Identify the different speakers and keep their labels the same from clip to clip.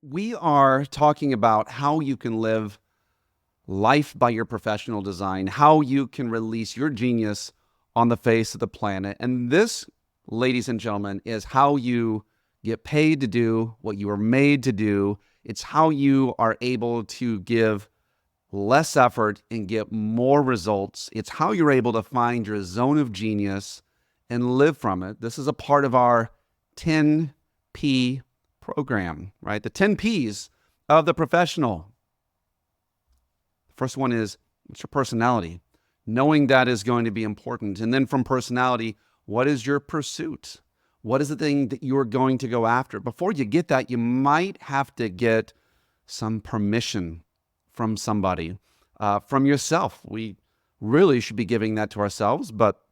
Speaker 1: We are talking about how you can live life by your professional design, how you can release your genius on the face of the planet. And this, ladies and gentlemen, is how you get paid to do what you are made to do. It's how you are able to give less effort and get more results. It's how you're able to find your zone of genius and live from it. This is a part of our 10P program, right? The 10 P's of the professional. First one is, what's your personality? Knowing that is going to be important. And then from personality, what is your pursuit? What is the thing that you are going to go after? Before you get that, you might have to get some permission from somebody, from yourself. We really should be giving that to ourselves, but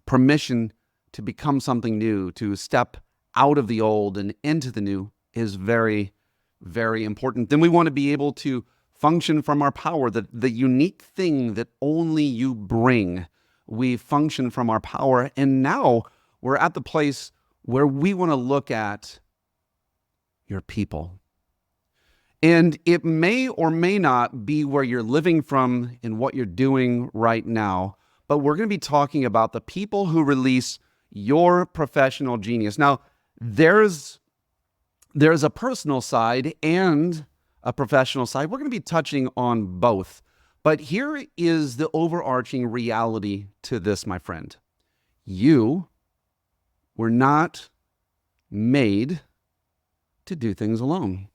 Speaker 1: permission to become something new, to step out of the old and into the new is very, very important. Then we want to be able to function from our power, the unique thing that only you bring. We function from our power. And now we're at the place where we want to look at your people. And it may or may not be where you're living from and what you're doing right now, but we're going to be talking about the people who release your professional genius. Now, there's a personal side and a professional side. We're going to be touching on both. But here is the overarching reality to this, my friend. You were not made to do things alone.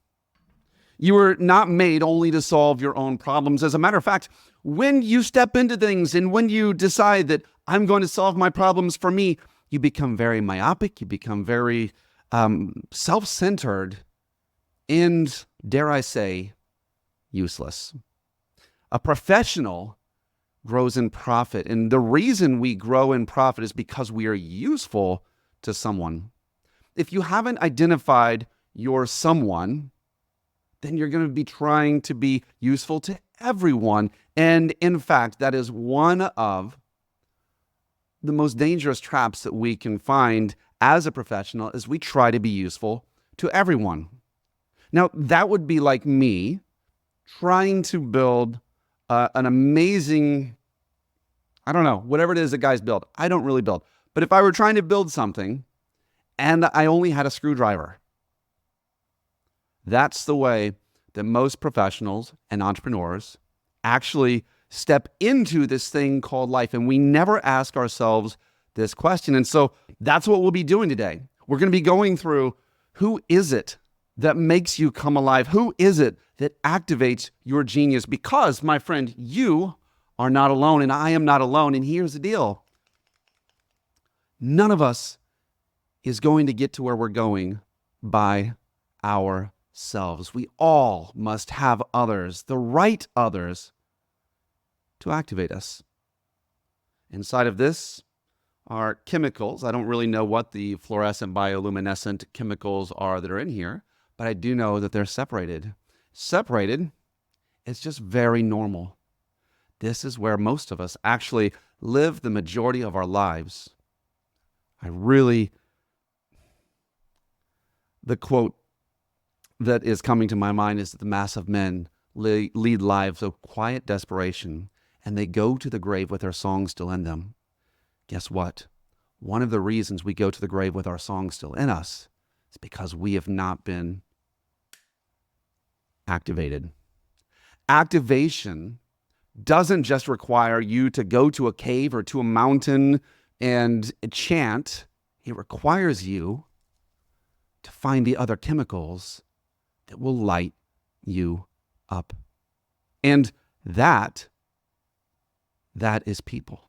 Speaker 1: You were not made only to solve your own problems. As a matter of fact, when you step into things and when you decide that I'm going to solve my problems for me, you become very myopic, you become very self-centered, and, dare I say, useless. A professional grows in profit, and the reason we grow in profit is because we are useful to someone. If you haven't identified your someone, then you're going to be trying to be useful to everyone. And in fact, that is one of the most dangerous traps that we can find as a professional, is we try to be useful to everyone. Now, that would be like me trying to build an amazing, I don't know, whatever it is that guys build. I don't really build. But if I were trying to build something and I only had a screwdriver, that's the way that most professionals and entrepreneurs actually step into this thing called life. And we never ask ourselves this question. And so that's what we'll be doing today. We're going to be going through, who is it that makes you come alive? Who is it that activates your genius? Because, my friend, you are not alone and I am not alone. And here's the deal. None of us is going to get to where we're going by ourselves. We all must have others, the right others, to activate us. Inside of this are chemicals. I don't really know what the fluorescent bioluminescent chemicals are that are in here, but I do know that they're separated. Separated is just very normal. This is where most of us actually live the majority of our lives. The quote that is coming to my mind is that the mass of men lead lives of quiet desperation, and they go to the grave with their songs still in them. Guess what? One of the reasons we go to the grave with our songs still in us is because we have not been activated. Activation doesn't just require you to go to a cave or to a mountain and chant. It requires you to find the other chemicals that will light you up. And that is people.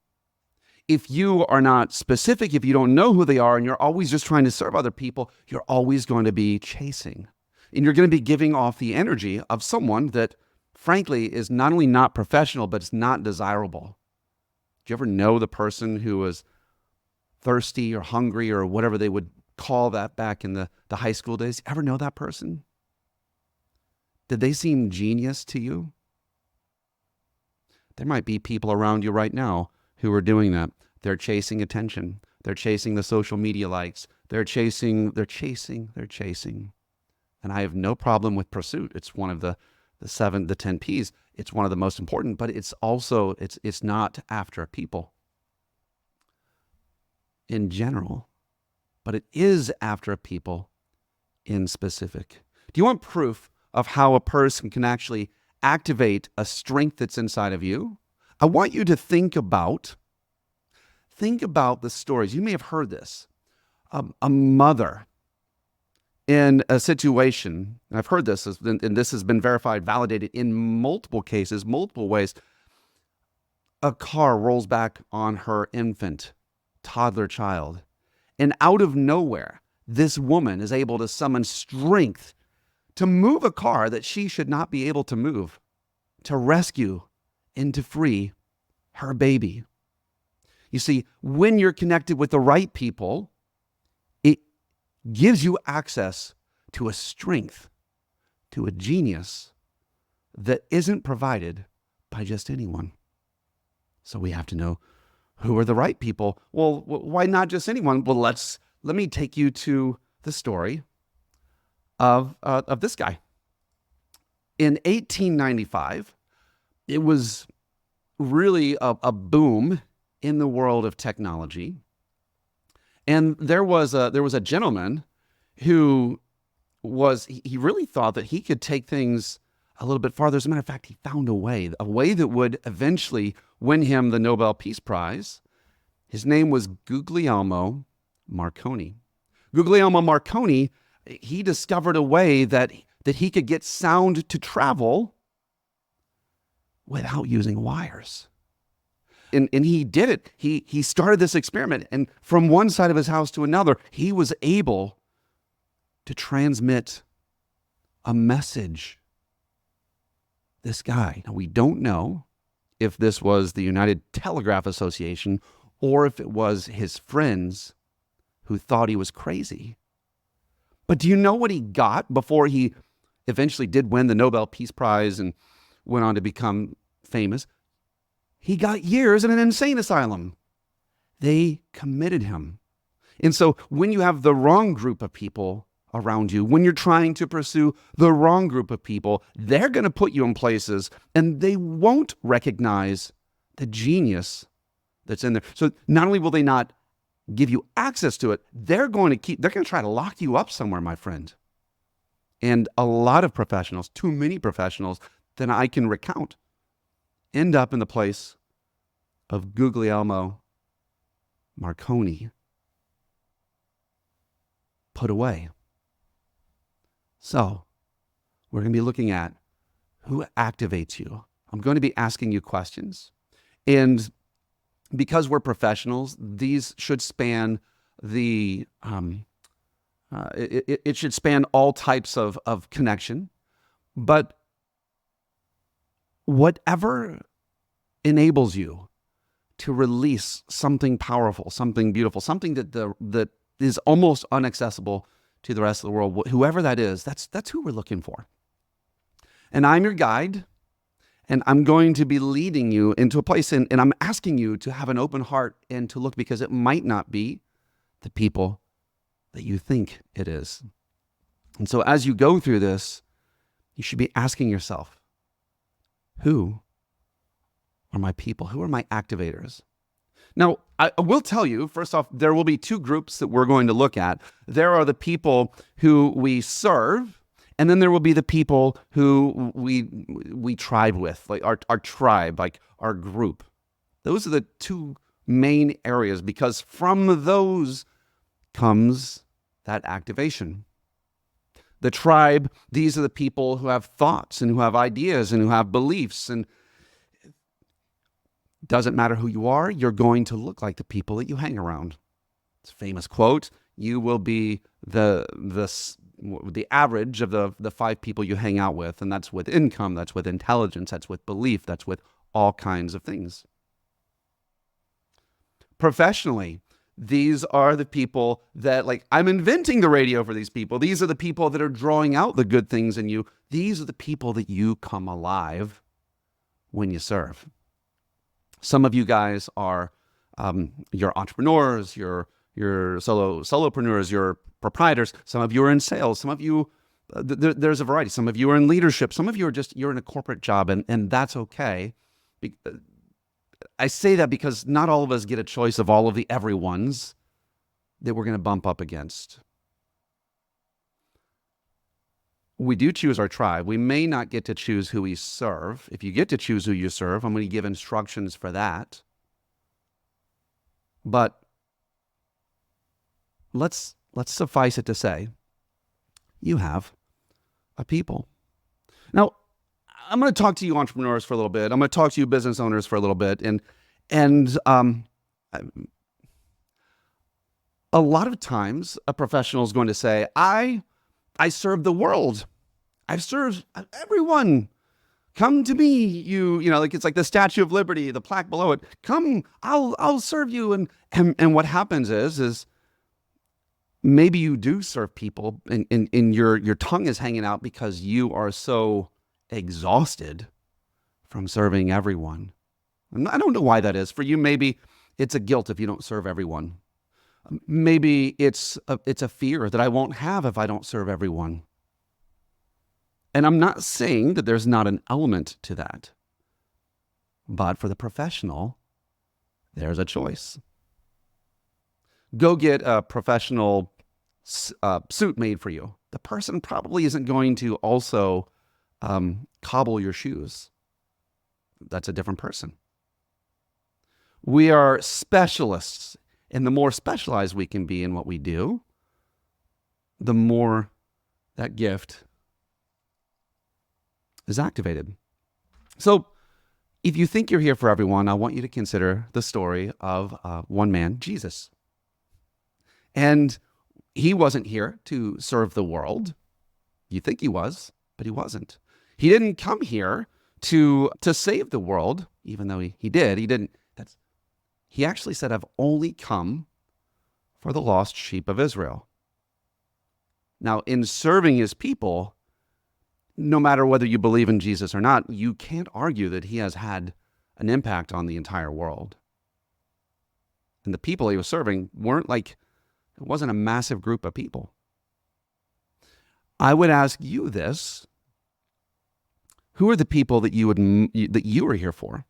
Speaker 1: If you are not specific, if you don't know who they are, and you're always just trying to serve other people, you're always going to be chasing. And you're going to be giving off the energy of someone that, frankly, is not only not professional, but it's not desirable. Do you ever know the person who was thirsty or hungry or whatever they would call that back in the high school days? Ever know that person? Did they seem genius to you? There might be people around you right now who are doing that. They're chasing attention. They're chasing the social media likes. They're chasing. And I have no problem with pursuit. It's one of the 10 P's. It's one of the most important, but it's also, it's not after people in general, but it is after people in specific. Do you want proof of how a person can actually activate a strength that's inside of you? I want you to think about the stories. You may have heard this. A mother in a situation, and I've heard this, and this has been verified, validated in multiple cases, multiple ways. A car rolls back on her infant, toddler child, and out of nowhere, this woman is able to summon strength to move a car that she should not be able to move, to rescue and to free her baby. You see, when you're connected with the right people, it gives you access to a strength, to a genius that isn't provided by just anyone. So we have to know who are the right people. Well, why not just anyone? Well, let me take you to the story of this guy. In 1895, it was really a boom in the world of technology. And there was a gentleman who he really thought that he could take things a little bit farther. As a matter of fact, he found a way that would eventually win him the Nobel Peace Prize. His name was Guglielmo Marconi. Guglielmo Marconi, he discovered a way that he could get sound to travel without using wires. And he did it. He started this experiment, and from one side of his house to another, he was able to transmit a message. This guy, now we don't know if this was the United Telegraph Association or if it was his friends who thought he was crazy. But do you know what he got before he eventually did win the Nobel Peace Prize and went on to become famous? He got years in an insane asylum. They committed him. And so when you have the wrong group of people around you, when you're trying to pursue the wrong group of people, they're going to put you in places and they won't recognize the genius that's in there. So not only will they not give you access to it, they're going to try to lock you up somewhere, my friend. And a lot of professionals, too many professionals that I can recount, end up in the place of Guglielmo Marconi, put away. So we're going to be looking at who activates you. I'm going to be asking you questions. And because we're professionals, these should span it should span all types of connection. But whatever enables you to release something powerful, something beautiful, something that is almost inaccessible to the rest of the world, whoever that is, that's who we're looking for. And I'm your guide, and I'm going to be leading you into a place, and I'm asking you to have an open heart and to look, because it might not be the people that you think it is. And so as you go through this, you should be asking yourself, who are my people? Who are my activators? Now, I will tell you, first off, there will be two groups that we're going to look at. There are the people who we serve, and then there will be the people who we tribe with, like our tribe, like our group. Those are the two main areas, because from those comes that activation. The tribe, these are the people who have thoughts and who have ideas and who have beliefs, and doesn't matter who you are, you're going to look like the people that you hang around. It's a famous quote. You will be the average of the 5 people you hang out with, and that's with income, that's with intelligence, that's with belief, that's with all kinds of things. Professionally, these are the people that, like, I'm inventing the radio for these people. These are the people that are drawing out the good things in you. These are the people that you come alive when you serve. Some of you guys are you're entrepreneurs, you're solopreneurs, you're proprietors. Some of you are in sales. Some of you There's a variety. Some of you are in leadership. Some of you are you're in a corporate job, and that's okay. I say that because not all of us get a choice of all of the everyones that we're going to bump up against. We do choose our tribe. We may not get to choose who we serve. If you get to choose who you serve, I'm going to give instructions for that. But let's suffice it to say, you have a people. Now, I'm going to talk to you entrepreneurs for a little bit. I'm going to talk to you business owners for a little bit, and a lot of times a professional is going to say, I serve the world. I serve everyone. Come to me, like it's like the Statue of Liberty, the plaque below it. Come, I'll serve you. And what happens is maybe you do serve people, and your tongue is hanging out because you are so exhausted from serving everyone. And I don't know why that is. For you, maybe it's a guilt if you don't serve everyone. Maybe it's a fear that I won't have if I don't serve everyone. And I'm not saying that there's not an element to that. But for the professional, there's a choice. Go get a professional suit made for you. The person probably isn't going to also cobble your shoes. That's a different person. We are specialists, and the more specialized we can be in what we do, the more that gift is activated. So if you think you're here for everyone, I want you to consider the story of one man, Jesus. And he wasn't here to serve the world. You think he was, but he wasn't. He didn't come here to save the world, even though he did. He didn't. He actually said, I've only come for the lost sheep of Israel. Now, in serving his people, no matter whether you believe in Jesus or not, you can't argue that he has had an impact on the entire world. And the people he was serving it wasn't a massive group of people. I would ask you this: who are the people that you are here for?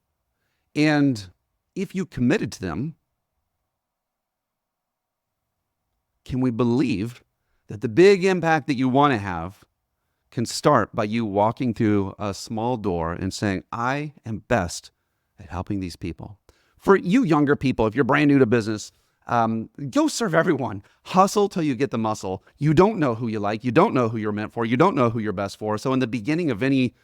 Speaker 1: And if you committed to them, can we believe that the big impact that you want to have can start by you walking through a small door and saying, I am best at helping these people? For you younger people, if you're brand new to business, go serve everyone. Hustle till you get the muscle. You don't know who you like. You don't know who you're meant for. You don't know who you're best for. So in the beginning of any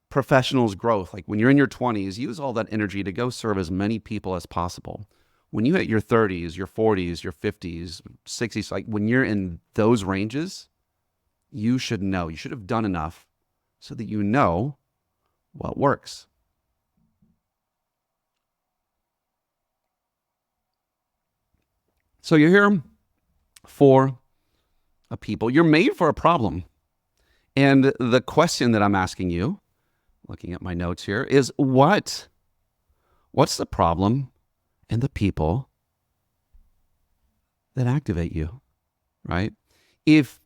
Speaker 1: professional's growth, like when you're in your 20s, use all that energy to go serve as many people as possible. When you hit your 30s, your 40s, your 50s, 60s, like when you're in those ranges, you should know. You should have done enough so that you know what works. So you're here for a people. You're made for a problem. And the question that I'm asking you, looking at my notes here, is what's the problem and the people that activate you, right? If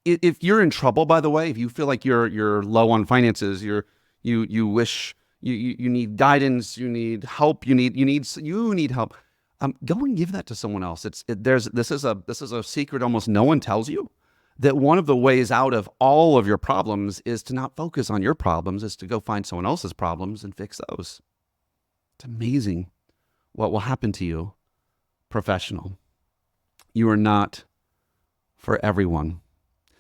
Speaker 1: you're in trouble, by the way, if you feel like you're low on finances, you wish you need guidance, you need help, you need help, go and give that to someone else. This is a secret almost no one tells you, that one of the ways out of all of your problems is to not focus on your problems, is to go find someone else's problems and fix those. It's amazing what will happen to you, professional. You are not for everyone.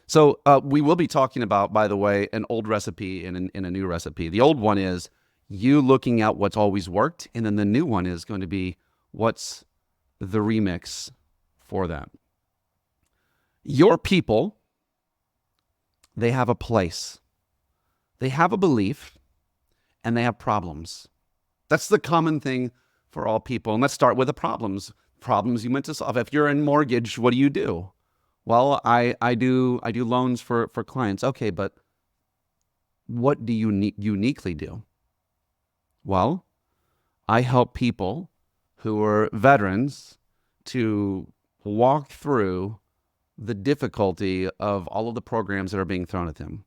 Speaker 1: So we will be talking about, by the way, an old recipe and a new recipe. The old one is you looking at what's always worked, and then the new one is going to be what's the remix for that. Your people, they have a place, they have a belief, and they have problems. That's the common thing for all people. And let's start with the problems. Problems you meant to solve. If you're in mortgage, what do? Well, I do loans for clients. Okay, but what do you uniquely do? Well, I help people who are veterans to walk through the difficulty of all of the programs that are being thrown at him.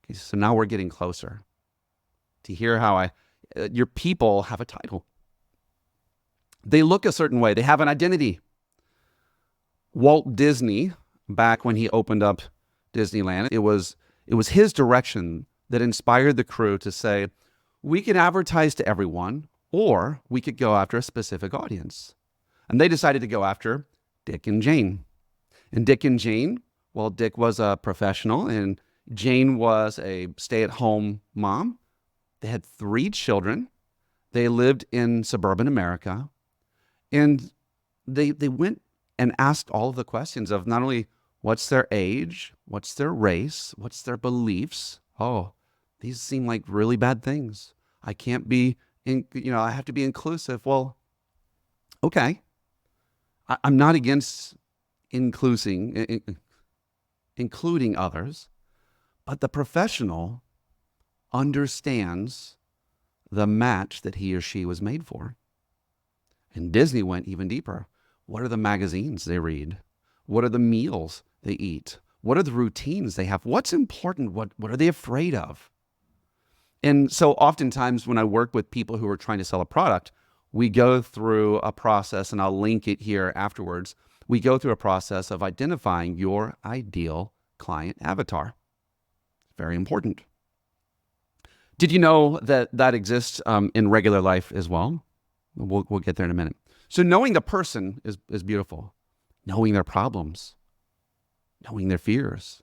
Speaker 1: Okay, so now we're getting closer to hear how your people have a title. They look a certain way. They have an identity. Walt Disney, back when he opened up Disneyland, it was his direction that inspired the crew to say, we can advertise to everyone, or we could go after a specific audience. And they decided to go after Dick and Jane. And Dick and Jane, well, Dick was a professional and Jane was a stay-at-home mom. They had 3 children. They lived in suburban America. And they went and asked all of the questions of not only what's their age, what's their race, what's their beliefs. Oh, these seem like really bad things. I can't be, I have to be inclusive. Well, okay. I'm not against including others, but the professional understands the match that he or she was made for. And Disney went even deeper. What are the magazines they read? What are the meals they eat? What are the routines they have? What's important? What are they afraid of? And so oftentimes when I work with people who are trying to sell a product, we go through a process, and I'll link it here afterwards. We go through a process of identifying your ideal client avatar. Very important. Did you know that exists in regular life as well? We'll get there in a minute. So knowing the person is beautiful. Knowing their problems, knowing their fears,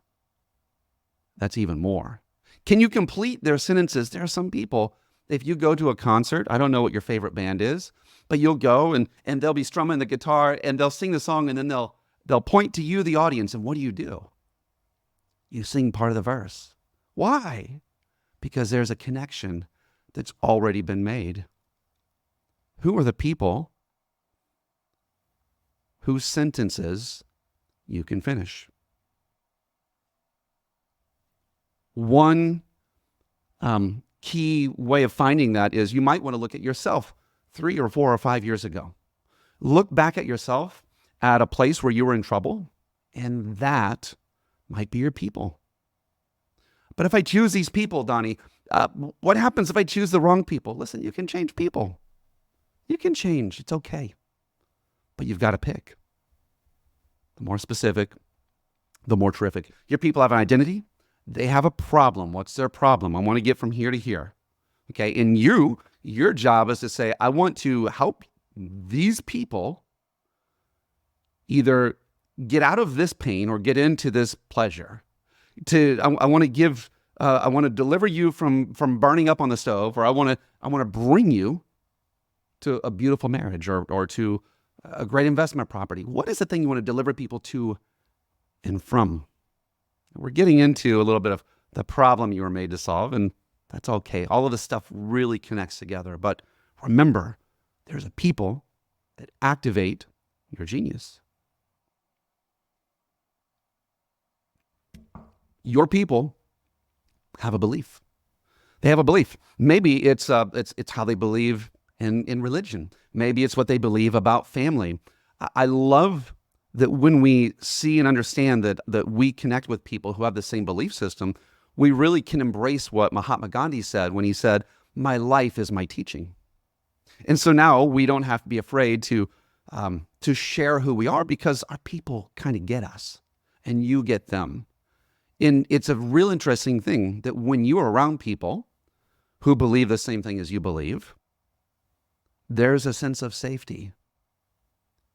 Speaker 1: that's even more. Can you complete their sentences? There are some people, if you go to a concert, I don't know what your favorite band is, but you'll go and they'll be strumming the guitar and they'll sing the song and then they'll point to you, the audience, and what do? You sing part of the verse. Why? Because there's a connection that's already been made. Who are the people whose sentences you can finish? One key way of finding that is you might want to look at yourself 3 or 4 or 5 years ago. Look back at yourself at a place where you were in trouble, and that might be your people. But if I choose these people, Donnie, what happens if I choose the wrong people? Listen, you can change people. You can change. It's okay. But you've got to pick. The more specific, the more terrific. Your people have an identity. They have a problem. What's their problem? I want to get from here to here. Okay. And your job is to say, I want to help these people either get out of this pain or get into this pleasure. I want to deliver you from burning up on the stove, or I want to bring you to a beautiful marriage or to a great investment property. What is the thing you want to deliver people to and from? We're getting into a little bit of the problem you were made to solve, and that's okay. All of this stuff really connects together. But remember, there's a people that activate your genius. Your people have a belief. They have a belief. Maybe it's how they believe in religion. Maybe it's what they believe about family. I love that when we see and understand that we connect with people who have the same belief system, we really can embrace what Mahatma Gandhi said when he said, "My life is my teaching." And so now we don't have to be afraid to share who we are, because our people kind of get us and you get them. And it's a real interesting thing that when you are around people who believe the same thing as you believe, there's a sense of safety.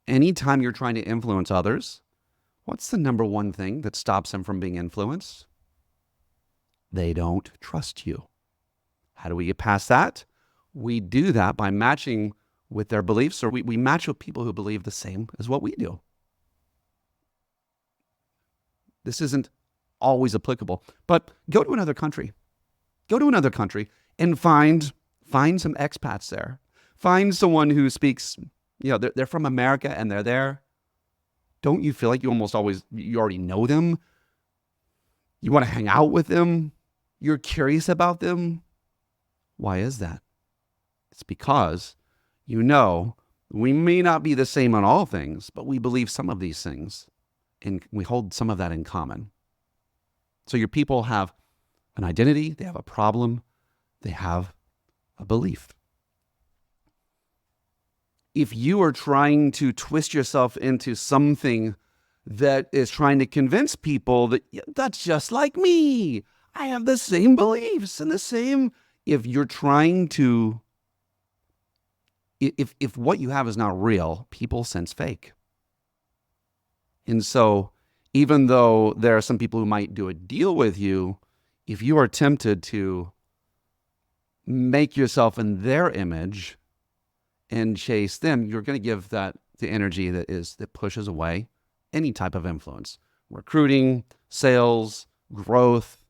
Speaker 1: Anytime you're trying to influence others, what's the number one thing that stops them from being influenced? They don't trust you. How do we get past that? We do that by matching with their beliefs, or we match with people who believe the same as what we do. This isn't always applicable, but go to another country. Go to another country and find some expats there. Find someone who speaks, they're from America and they're there. Don't you feel like you already know them? You want to hang out with them? You're curious about them? Why is that? It's because we may not be the same on all things, but we believe some of these things. and we hold some of that in common. So your people have an identity, they have a problem, they have a belief. If you are trying to twist yourself into something that is trying to convince people that that's just like me, I have the same beliefs and the same, if you're trying to, if what you have is not real, people sense fake. And so even though there are some people who might do a deal with you, if you are tempted to make yourself in their image and chase them, you're going to give that the energy that pushes away any type of influence. Recruiting, sales, growth,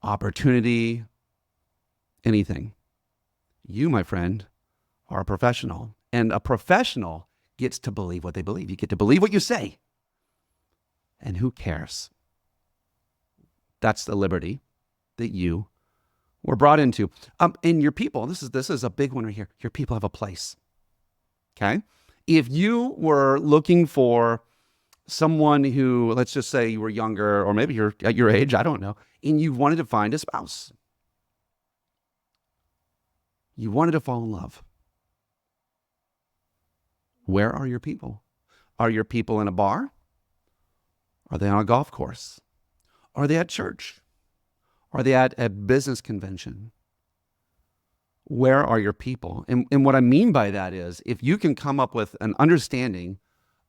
Speaker 1: opportunity, anything. You, my friend, are a professional. And a professional gets to believe what they believe. You get to believe what you say. And who cares? That's the liberty that you were brought into. And your people, this is a big one right here. Your people have a place. Okay? If you were looking for someone who, let's just say you were younger, or maybe you're at your age, I don't know, and you wanted to find a spouse. You wanted to fall in love. Where are your people? Are your people in a bar? Are they on a golf course? Are they at church? Are they at a business convention? Where are your people? And what I mean by that is, if you can come up with an understanding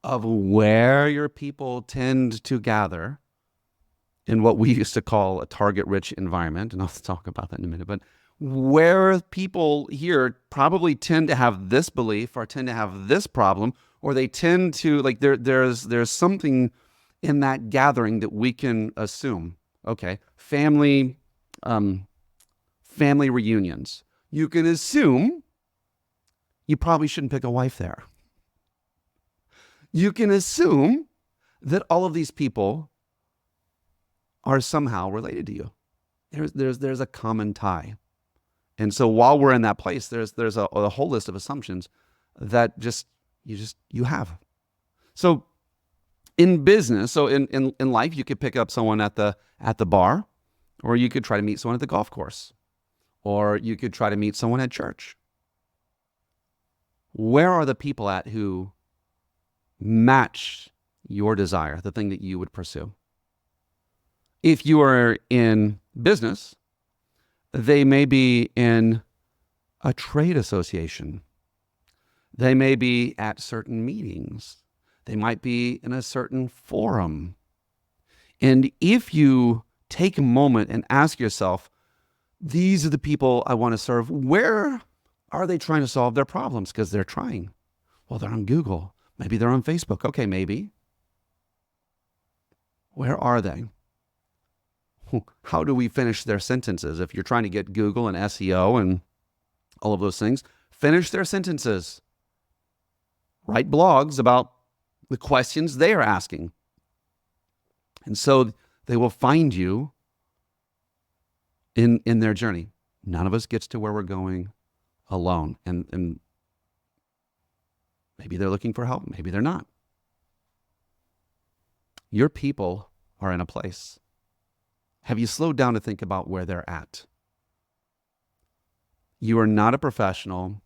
Speaker 1: of where your people tend to gather in what we used to call a target-rich environment, and I'll talk about that in a minute, but where people here probably tend to have this belief or tend to have this problem, or they tend to, like, there's something in that gathering that we can assume. Okay, family reunions. You can assume you probably shouldn't pick a wife there. You can assume that all of these people are somehow related to you. There's a common tie. And so while we're in that place, there's a whole list of assumptions that you have. So in business, so in life, you could pick up someone at the bar, or you could try to meet someone at the golf course, or you could try to meet someone at church. Where are the people at who match your desire, the thing that you would pursue? If you are in business, they may be in a trade association. They may be at certain meetings. They might be in a certain forum. And if you take a moment and ask yourself, these are the people I want to serve, where are they trying to solve their problems? Because they're trying. Well, they're on Google. Maybe they're on Facebook. Okay, maybe. Where are they? How do we finish their sentences? If you're trying to get Google and SEO and all of those things, finish their sentences. Write blogs about the questions they are asking. And so they will find you in their journey. None of us gets to where we're going alone. And maybe they're looking for help. Maybe they're not. Your people are in a place. Have you slowed down to think about where they're at? You are not a professional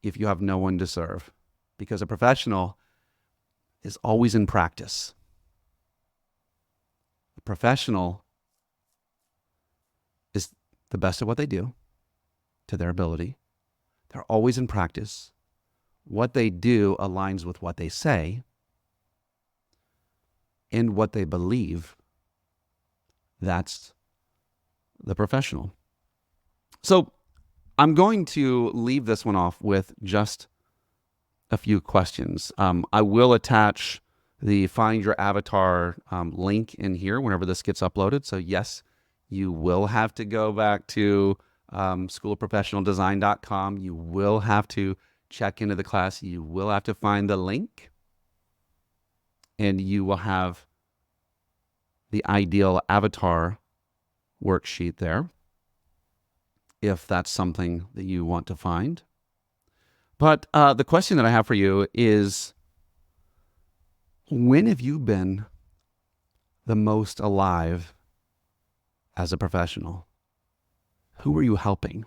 Speaker 1: if you have no one to serve, because a professional is always in practice. A professional is the best at what they do to their ability. They're always in practice. What they do aligns with what they say and what they believe. That's the professional. So I'm going to leave this one off with just a few questions. I will attach the Find Your Avatar link in here whenever this gets uploaded. So yes, you will have to go back to schoolofprofessionaldesign.com. You will have to check into the class. You will have to find the link, and you will have the ideal avatar worksheet there, if that's something that you want to find. But the question that I have for you is, when have you been the most alive as a professional? Who were you helping?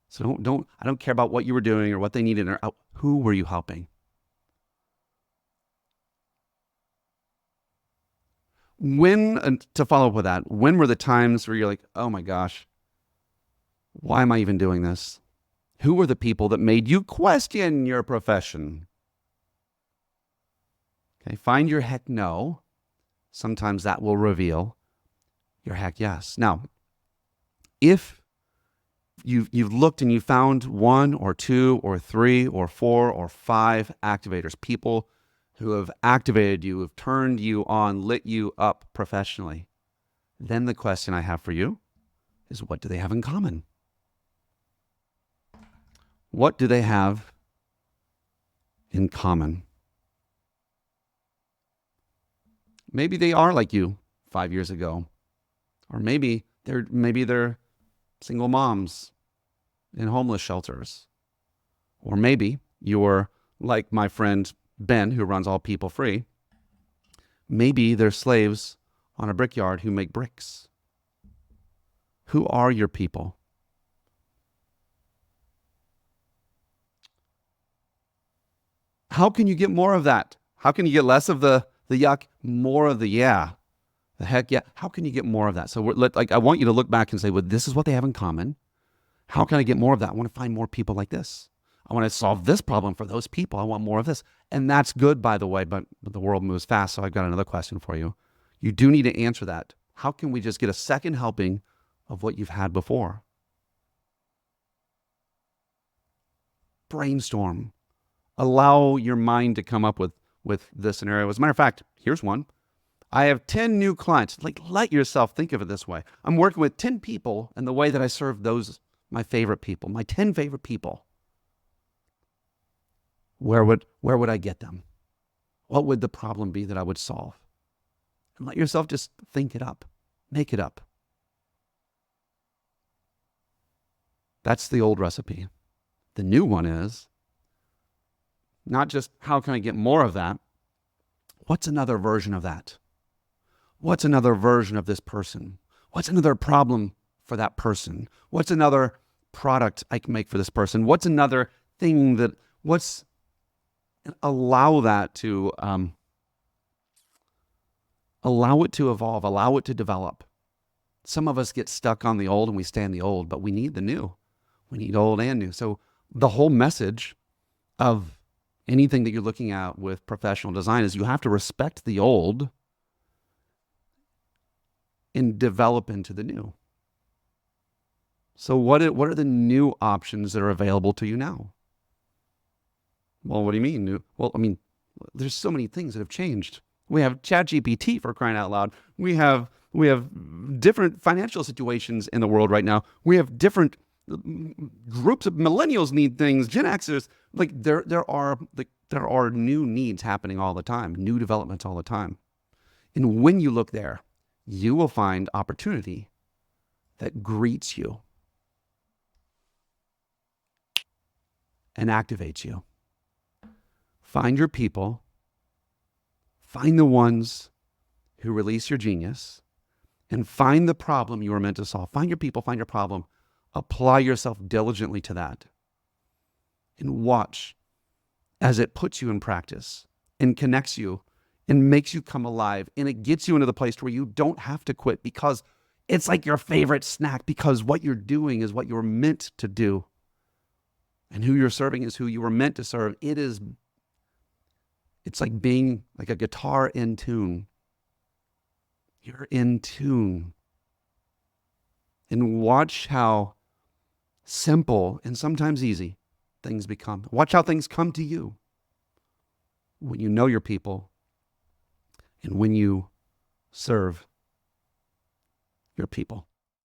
Speaker 1: So I don't care about what you were doing or what they needed. Or who were you helping? To follow up with that, when were the times where you're like, oh my gosh, why am I even doing this? Who were the people that made you question your profession? Okay, find your heck no. Sometimes that will reveal your heck yes. Now, if you've looked and you found one or two or three or four or five activators, people who have activated you, have turned you on, lit you up professionally, then the question I have for you is, what do they have in common? What do they have in common? Maybe they are like you 5 years ago, or maybe they're single moms in homeless shelters, or maybe you're like my friend Ben, who runs All People Free. Maybe they're slaves on a brickyard who make bricks. Who are your people? How can you get more of that? How can you get less of the yuck, more of the yeah, the heck yeah? How can you get more of that? So I want you to look back and say, well, this is what they have in common. How can I get more of that? I want to find more people like this. I want to solve this problem for those people. I want more of this. And that's good, by the way, but the world moves fast. So I've got another question for you. You do need to answer that. How can we just get a second helping of what you've had before? Brainstorm. Allow your mind to come up with this scenario. As a matter of fact, here's one. I have 10 new clients. Like, let yourself think of it this way. I'm working with 10 people, and the way that I serve those, my favorite people, my 10 favorite people, where would I get them? What would the problem be that I would solve? And let yourself just think it up. Make it up. That's the old recipe. The new one is not just how can I get more of that? What's another version of that? What's another version of this person? What's another problem for that person? What's another product I can make for this person? What's another thing allow that to, allow it to evolve, allow it to develop. Some of us get stuck on the old and we stay in the old, but we need the new. We need old and new. So the whole message of anything that you're looking at with professional design is you have to respect the old and develop into the new. So what are the new options that are available to you now? Well, what do you mean new? Well, I mean, there's so many things that have changed. We have ChatGPT, for crying out loud. We have different financial situations in the world right now. We have different groups of millennials need things. Gen Xers, like there are new needs happening all the time, new developments all the time. And when you look there, you will find opportunity that greets you and activates you. Find your people. Find the ones who release your genius, and find the problem you were meant to solve. Find your people, find your problem. Apply yourself diligently to that. And watch as it puts you in practice and connects you and makes you come alive. And it gets you into the place where you don't have to quit, because it's like your favorite snack, because what you're doing is what you're meant to do. And who you're serving is who you were meant to serve. It's like being like a guitar in tune. You're in tune. And watch how simple and sometimes easy things become. Watch how things come to you when you know your people and when you serve your people.